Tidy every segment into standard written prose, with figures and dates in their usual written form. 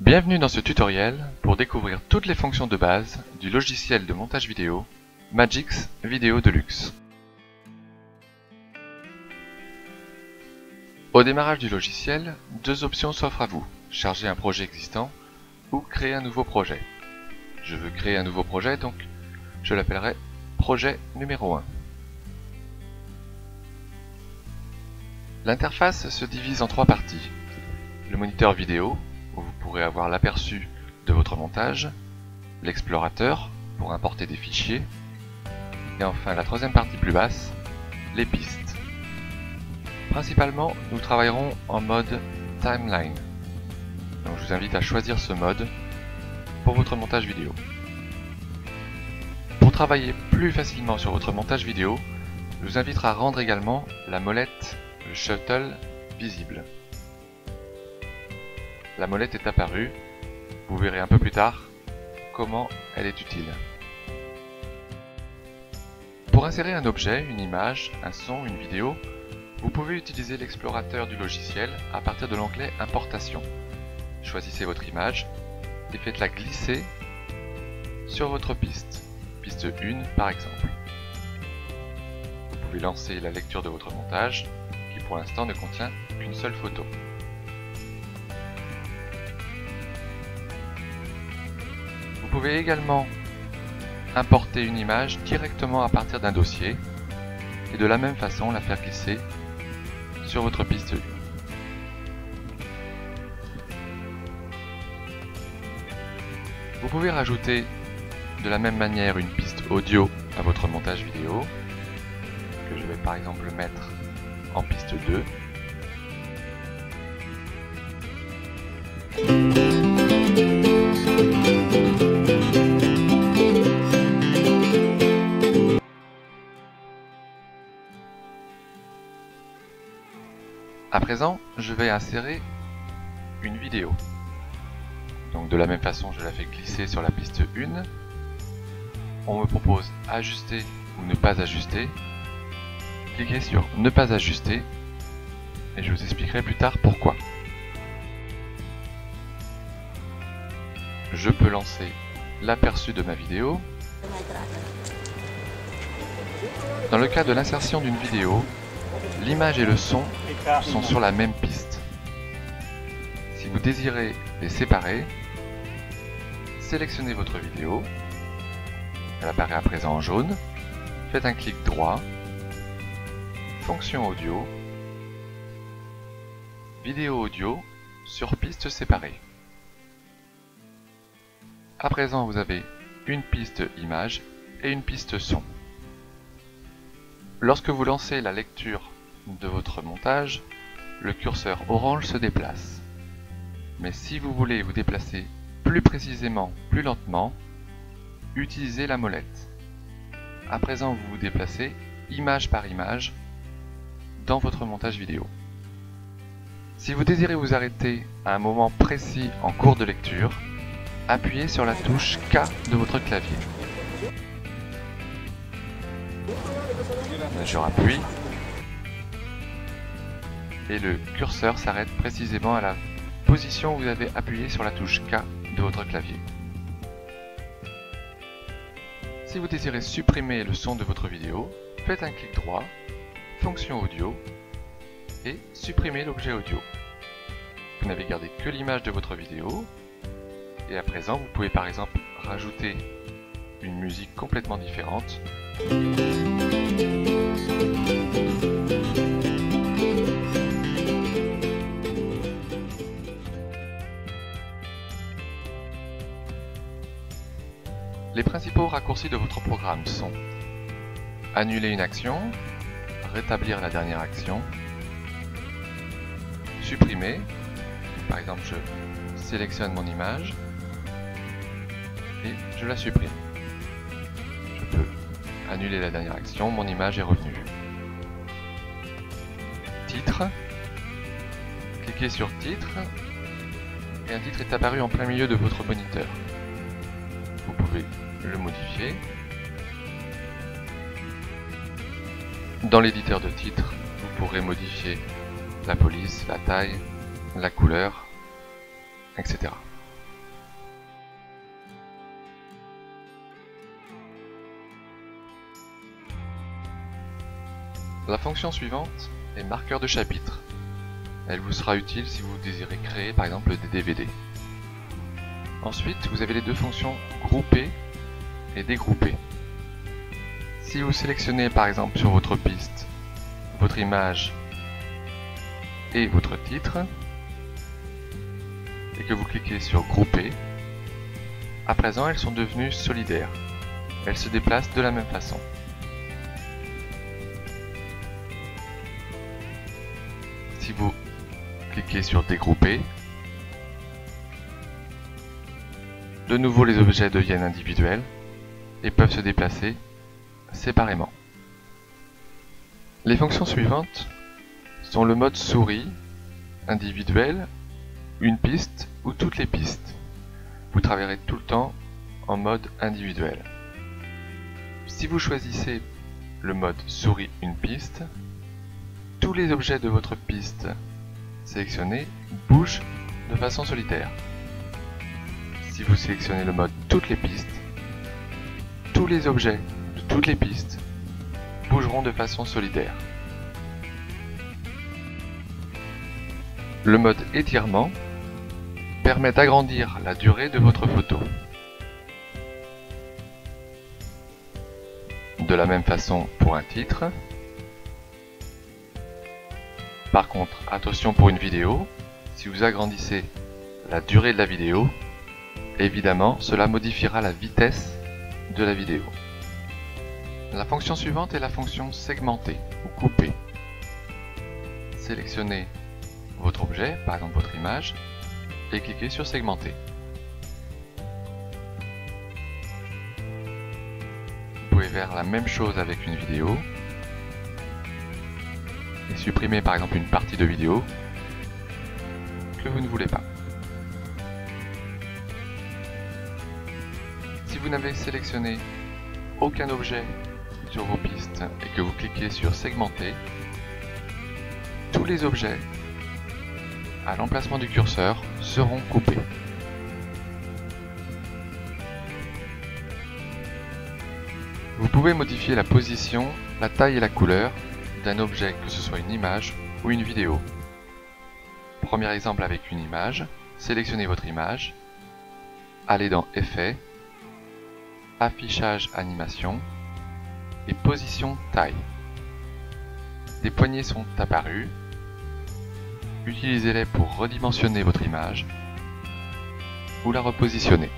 Bienvenue dans ce tutoriel pour découvrir toutes les fonctions de base du logiciel de montage vidéo Magix Video Deluxe. Au démarrage du logiciel, deux options s'offrent à vous, charger un projet existant ou créer un nouveau projet. Je veux créer un nouveau projet, donc je l'appellerai projet numéro 1. L'interface se divise en trois parties. Le moniteur vidéo, où vous pourrez avoir l'aperçu de votre montage, l'explorateur pour importer des fichiers, et enfin la troisième partie plus basse, les pistes. Principalement, nous travaillerons en mode timeline. Donc je vous invite à choisir ce mode pour votre montage vidéo. Pour travailler plus facilement sur votre montage vidéo, je vous invite à rendre également la molette, le shuttle, visible. La molette est apparue, vous verrez un peu plus tard comment elle est utile. Pour insérer un objet, une image, un son, une vidéo, vous pouvez utiliser l'explorateur du logiciel à partir de l'onglet Importation. Choisissez votre image et faites-la glisser sur votre piste, piste 1 par exemple. Vous pouvez lancer la lecture de votre montage, qui pour l'instant ne contient qu'une seule photo. Vous pouvez également importer une image directement à partir d'un dossier et de la même façon la faire glisser sur votre piste 1. Vous pouvez rajouter de la même manière une piste audio à votre montage vidéo, que je vais par exemple mettre en piste 2. À présent, je vais insérer une vidéo. Donc de la même façon, je la fais glisser sur la piste 1. On me propose ajuster ou ne pas ajuster. Cliquez sur ne pas ajuster et je vous expliquerai plus tard pourquoi. Je peux lancer l'aperçu de ma vidéo. Dans le cas de l'insertion d'une vidéo, l'image et le son sont sur la même piste. Si vous désirez les séparer, sélectionnez votre vidéo. Elle apparaît à présent en jaune. Faites un clic droit. Fonction audio. Vidéo audio sur piste séparée. À présent, vous avez une piste image et une piste son. Lorsque vous lancez la lecture de votre montage, le curseur orange se déplace. Mais si vous voulez vous déplacer plus précisément, plus lentement, utilisez la molette. À présent, vous vous déplacez image par image dans votre montage vidéo. Si vous désirez vous arrêter à un moment précis en cours de lecture, appuyez sur la touche K de votre clavier. Je rappuie et le curseur s'arrête précisément à la position où vous avez appuyé sur la touche K de votre clavier. Si vous désirez supprimer le son de votre vidéo, faites un clic droit, fonction audio et supprimez l'objet audio. Vous n'avez gardé que l'image de votre vidéo et à présent vous pouvez par exemple rajouter une musique complètement différente. Les principaux raccourcis de votre programme sont annuler une action, rétablir la dernière action, supprimer, par exemple je sélectionne mon image et je la supprime. Je peux annuler la dernière action, mon image est revenue. Titre, cliquez sur titre et un titre est apparu en plein milieu de votre moniteur. Vous pouvez le modifier. Dans l'éditeur de titre, vous pourrez modifier la police, la taille, la couleur, etc. La fonction suivante est marqueur de chapitre. Elle vous sera utile si vous désirez créer par exemple des DVD. Ensuite, vous avez les deux fonctions grouper et dégrouper. Si vous sélectionnez par exemple sur votre piste votre image et votre titre et que vous cliquez sur grouper, à présent elles sont devenues solidaires. Elles se déplacent de la même façon. Si vous cliquez sur dégrouper, de nouveau les objets deviennent individuels et peuvent se déplacer séparément. Les fonctions suivantes sont le mode souris, individuel, une piste ou toutes les pistes. Vous travaillerez tout le temps en mode individuel. Si vous choisissez le mode souris une piste, tous les objets de votre piste sélectionnés bougent de façon solitaire. Si vous sélectionnez le mode toutes les pistes, tous les objets de toutes les pistes bougeront de façon solidaire. Le mode étirement permet d'agrandir la durée de votre photo. De la même façon pour un titre. Par contre, attention pour une vidéo, si vous agrandissez la durée de la vidéo, évidemment, cela modifiera la vitesse de la vidéo. La fonction suivante est la fonction segmenter ou couper. Sélectionnez votre objet, par exemple votre image, et cliquez sur segmenter. Vous pouvez faire la même chose avec une vidéo et supprimer par exemple une partie de vidéo que vous ne voulez pas. Si vous n'avez sélectionné aucun objet sur vos pistes et que vous cliquez sur segmenter, tous les objets à l'emplacement du curseur seront coupés. Vous pouvez modifier la position, la taille et la couleur d'un objet, que ce soit une image ou une vidéo. Premier exemple avec une image, sélectionnez votre image, allez dans Effets, Affichage animation et Position taille. Des poignées sont apparues. Utilisez-les pour redimensionner votre image ou la repositionner.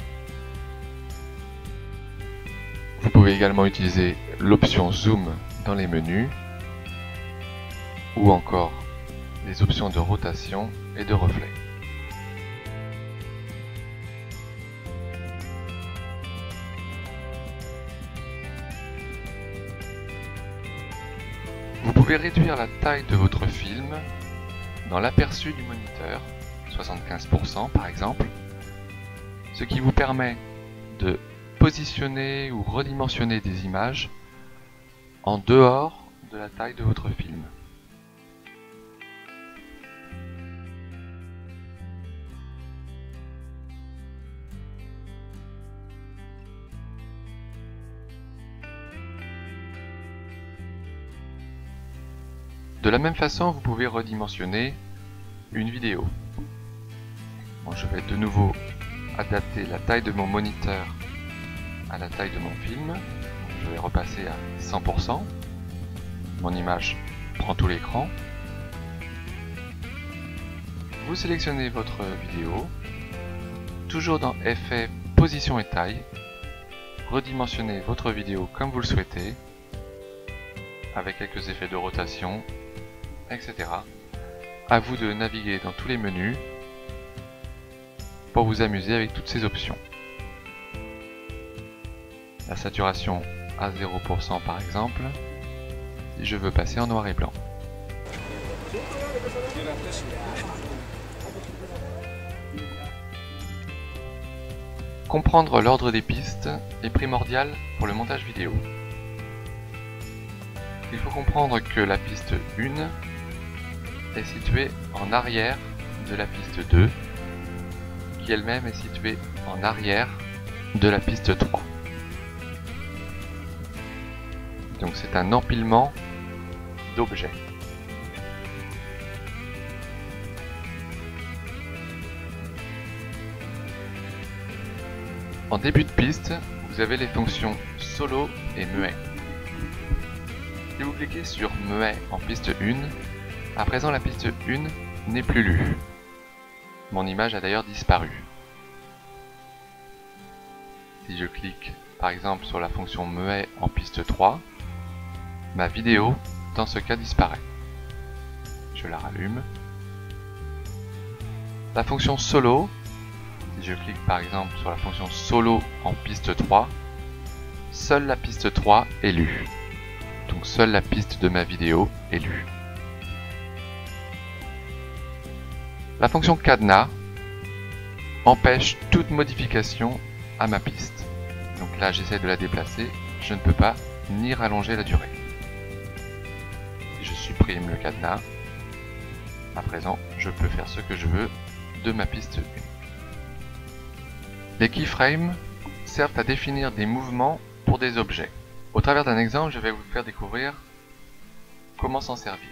Vous pouvez également utiliser l'option Zoom dans les menus ou encore les options de rotation et de reflet. Vous pouvez réduire la taille de votre film dans l'aperçu du moniteur, 75% par exemple, ce qui vous permet de positionner ou redimensionner des images en dehors de la taille de votre film. De la même façon, vous pouvez redimensionner une vidéo. Bon, je vais de nouveau adapter la taille de mon moniteur à la taille de mon film. Je vais repasser à 100%. Mon image prend tout l'écran. Vous sélectionnez votre vidéo, toujours dans Effets, Position et taille. Redimensionnez votre vidéo comme vous le souhaitez, avec quelques effets de rotation, etc. À vous de naviguer dans tous les menus pour vous amuser avec toutes ces options. La saturation à 0% par exemple, si je veux passer en noir et blanc. Comprendre l'ordre des pistes est primordial pour le montage vidéo. Il faut comprendre que la piste 1 est située en arrière de la piste 2, qui elle-même est située en arrière de la piste 3. Donc c'est un empilement d'objets. En début de piste, vous avez les fonctions solo et muet. Si vous cliquez sur muet en piste 1, à présent la piste 1 n'est plus lue. Mon image a d'ailleurs disparu. Si je clique par exemple sur la fonction muet en piste 3, ma vidéo dans ce cas disparaît. Je la rallume. La fonction solo, si je clique par exemple sur la fonction solo en piste 3, seule la piste 3 est lue. Donc seule la piste de ma vidéo est lue. La fonction cadenas empêche toute modification à ma piste. Donc là j'essaie de la déplacer, je ne peux pas ni rallonger la durée. Si je supprime le cadenas, à présent je peux faire ce que je veux de ma piste 1. Les keyframes servent à définir des mouvements pour des objets. Au travers d'un exemple, je vais vous faire découvrir comment s'en servir.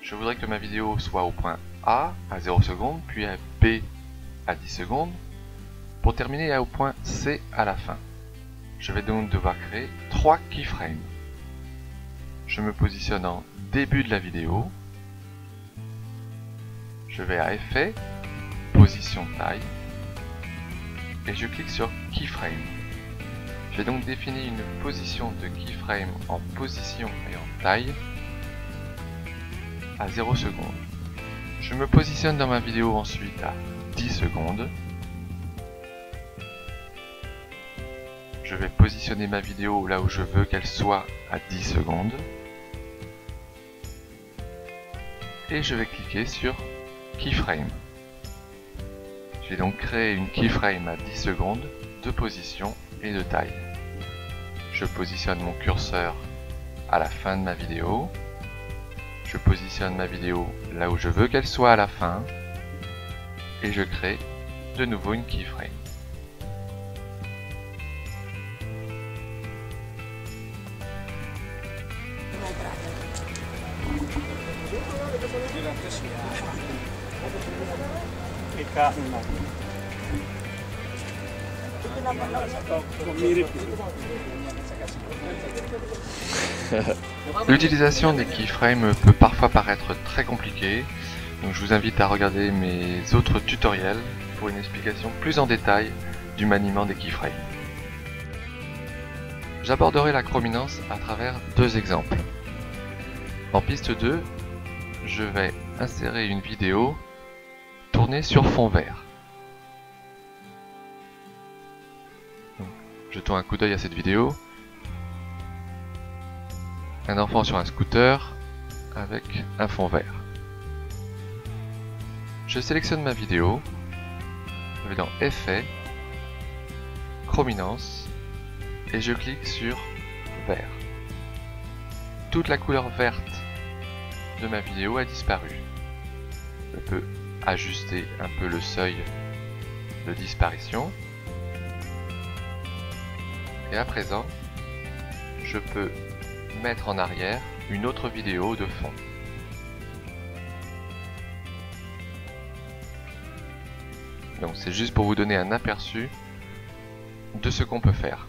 Je voudrais que ma vidéo soit au point A à 0 secondes, puis à B à 10 secondes, pour terminer au point C à la fin. Je vais donc devoir créer 3 keyframes. Je me positionne en début de la vidéo, je vais à Effet, Position Taille, et je clique sur Keyframe. J'ai donc défini une position de keyframe en position et en taille à 0 secondes. Je me positionne dans ma vidéo ensuite à 10 secondes. Je vais positionner ma vidéo là où je veux qu'elle soit à 10 secondes. Et je vais cliquer sur Keyframe. J'ai donc créé une keyframe à 10 secondes de position et de taille. Je positionne mon curseur à la fin de ma vidéo. Je positionne ma vidéo là où je veux qu'elle soit à la fin. Et je crée de nouveau une keyframe. L'utilisation des keyframes peut parfois paraître très compliquée, donc je vous invite à regarder mes autres tutoriels pour une explication plus en détail du maniement des keyframes. J'aborderai la chrominance à travers deux exemples. En piste 2, je vais insérer une vidéo tournée sur fond vert. Donc, jetons un coup d'œil à cette vidéo. Un enfant sur un scooter avec un fond vert. Je sélectionne ma vidéo, je vais dans Effet, Chrominance et je clique sur Vert. Toute la couleur verte de ma vidéo a disparu. Je peux ajuster un peu le seuil de disparition. Et à présent, je peux mettre en arrière une autre vidéo de fond. Donc c'est juste pour vous donner un aperçu de ce qu'on peut faire.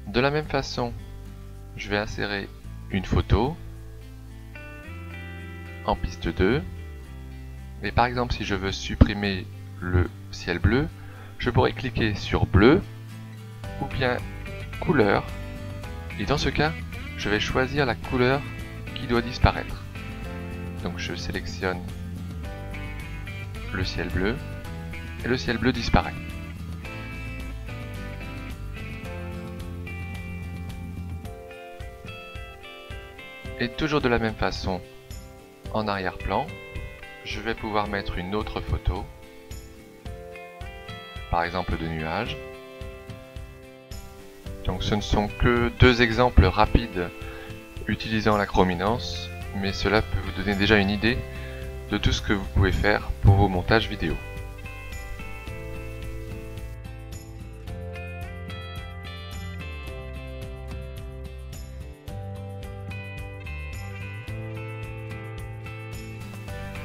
De la même façon, je vais insérer une photo en piste 2. Et par exemple, si je veux supprimer le ciel bleu, je pourrais cliquer sur bleu ou bien couleur. Et dans ce cas, je vais choisir la couleur qui doit disparaître. Donc je sélectionne le ciel bleu et le ciel bleu disparaît. Et toujours de la même façon, en arrière-plan, je vais pouvoir mettre une autre photo, par exemple de nuages. Donc ce ne sont que deux exemples rapides utilisant la chrominance, mais cela peut vous donner déjà une idée de tout ce que vous pouvez faire pour vos montages vidéo.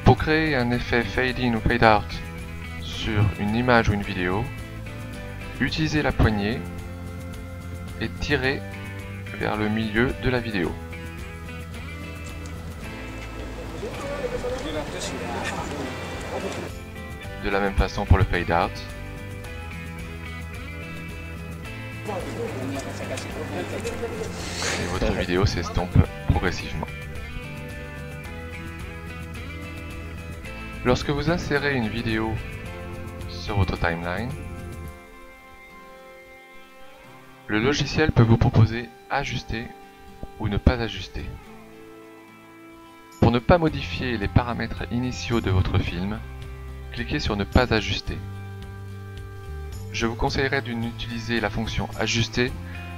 Pour créer un effet fade in ou fade out sur une image ou une vidéo, utilisez la poignée et tirez vers le milieu de la vidéo. De la même façon pour le fade out. Et votre vidéo s'estompe progressivement. Lorsque vous insérez une vidéo sur votre timeline, le logiciel peut vous proposer ajuster ou ne pas ajuster. Pour ne pas modifier les paramètres initiaux de votre film, cliquez sur ne pas ajuster. Je vous conseillerais d'utiliser la fonction ajuster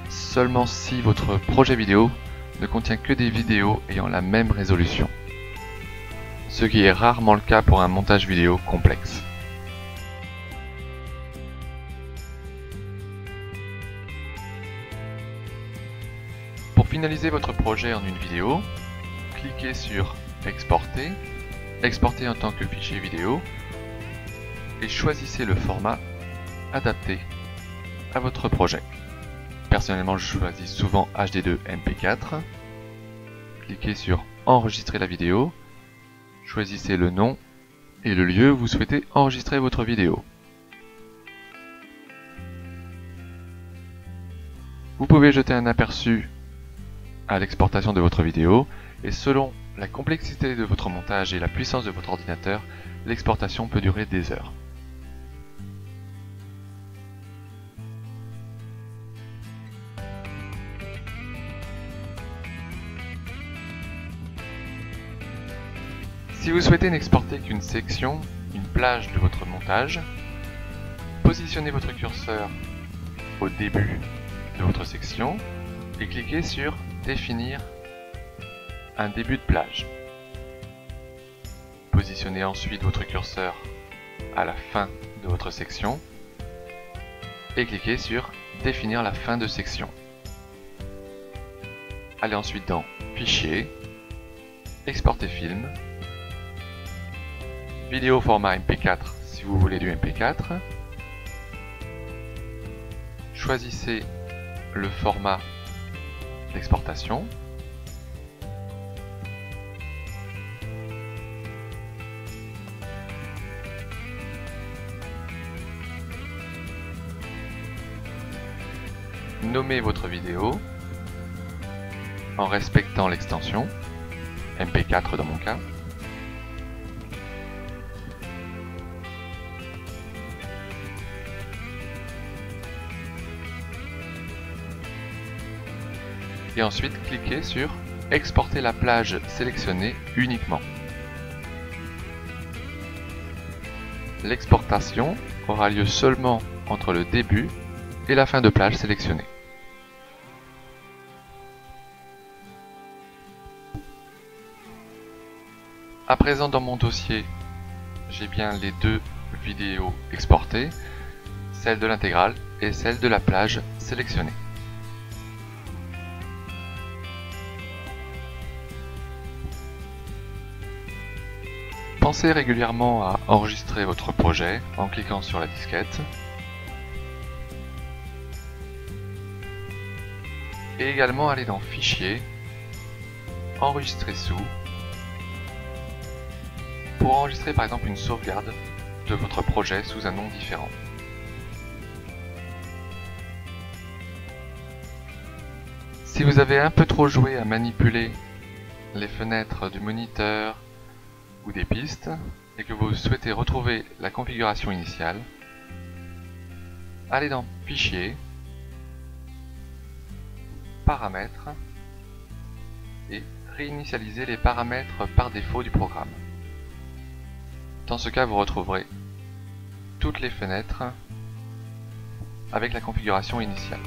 seulement si votre projet vidéo ne contient que des vidéos ayant la même résolution, ce qui est rarement le cas pour un montage vidéo complexe. Pour finaliser votre projet en une vidéo, cliquez sur Exporter, exporter en tant que fichier vidéo et choisissez le format adapté à votre projet. Personnellement, je choisis souvent HD2 MP4. Cliquez sur Enregistrer la vidéo, choisissez le nom et le lieu où vous souhaitez enregistrer votre vidéo. Vous pouvez jeter un aperçu à l'exportation de votre vidéo et selon la complexité de votre montage et la puissance de votre ordinateur, l'exportation peut durer des heures. Si vous souhaitez n'exporter qu'une section, une plage de votre montage, positionnez votre curseur au début de votre section et cliquez sur Définir un début de plage. Positionnez ensuite votre curseur à la fin de votre section et cliquez sur Définir la fin de section. Allez ensuite dans Fichier, Exporter film, vidéo format MP4 si vous voulez du MP4. Choisissez le format d'exportation. Nommez votre vidéo en respectant l'extension MP4 dans mon cas. Et ensuite cliquez sur Exporter la plage sélectionnée uniquement. L'exportation aura lieu seulement entre le début et la fin de plage sélectionnée. À présent dans mon dossier, j'ai bien les deux vidéos exportées, celle de l'intégrale et celle de la plage sélectionnée. Pensez régulièrement à enregistrer votre projet en cliquant sur la disquette et également aller dans Fichier, Enregistrer sous pour enregistrer par exemple une sauvegarde de votre projet sous un nom différent. Si vous avez un peu trop joué à manipuler les fenêtres du moniteur ou des pistes et que vous souhaitez retrouver la configuration initiale, allez dans Fichier, Paramètres et réinitialisez les paramètres par défaut du programme. Dans ce cas, vous retrouverez toutes les fenêtres avec la configuration initiale.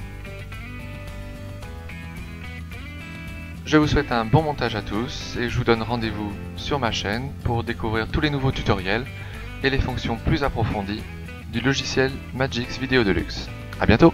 Je vous souhaite un bon montage à tous et je vous donne rendez-vous sur ma chaîne pour découvrir tous les nouveaux tutoriels et les fonctions plus approfondies du logiciel Magix Video Deluxe. A bientôt!